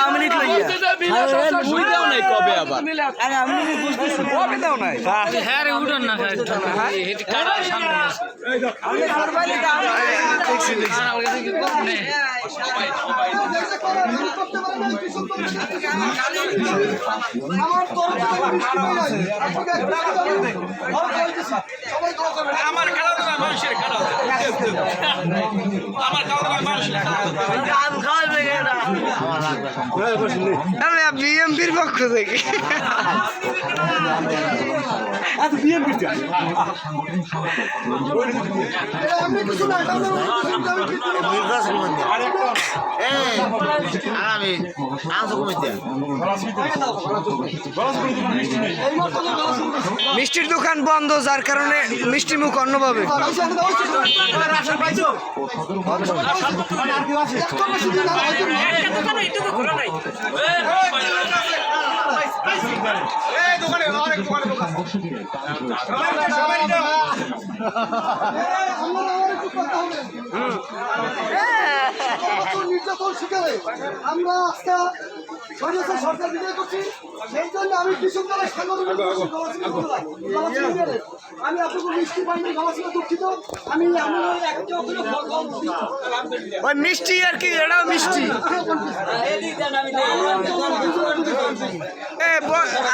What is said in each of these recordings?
আওয়ামী লীগ বুঝতেও নাই কবে আবার আরে আওয়ামী লীগ বুঝতেছি কবে দাও নাই হ্যাঁ রে উঠুন না হেঁটে কাটার সামনে আমি সরকারি দেখছি আমার খেলা তো মানুষের খেলা আমার খাওয়া দাওয়া মানুষের আমি বিএমপির পক্ষ থেকে মিষ্টির দোকান বন্ধ, যার কারণে মিষ্টি মুখ অন্যভাবে নির্যাতন শিকারে আমরা আজকে সরকার বিদায় করছি। সেই জন্য আমি কৃষক দলের আমি আপনাকে মিষ্টি পাইনি, গলাচিনা দুঃখিত। আমি ওই মিষ্টি আর কি, এটাও মিষ্টি।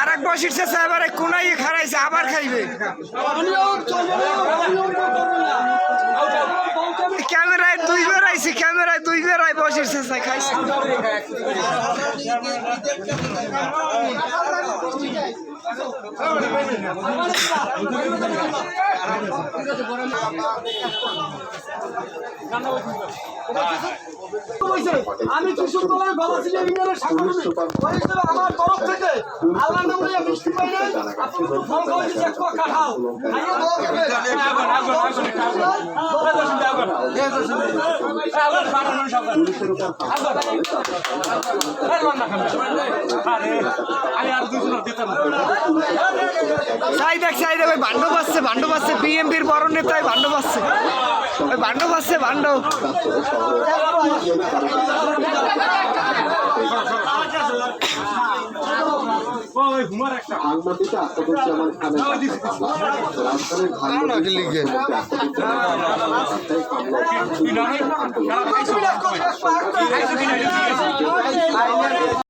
আর এক বসির শেষে আবার কোনাই খারাইছে, আবার খাইবে। ক্যামেরায় দুইবার আইছি, ক্যামেরায় দুইবার আই বসির শেষে খাইছি। আমি কৃষক দলের গলাচিনা ইউনিয়নের সাংগঠনিক আমার তরফ থেকে আল্লাহ নামে মিষ্টি পাই নাই। আপনি ফল খাওয়াইছি এক পা কাঁঠাল চাই দেখ ওই ভান্ড পাচ্ছে বিএমপির বড় নেতায় ভান্ড পাচ্ছে, ওই ভান্ড পাচ্ছে ভান্ড।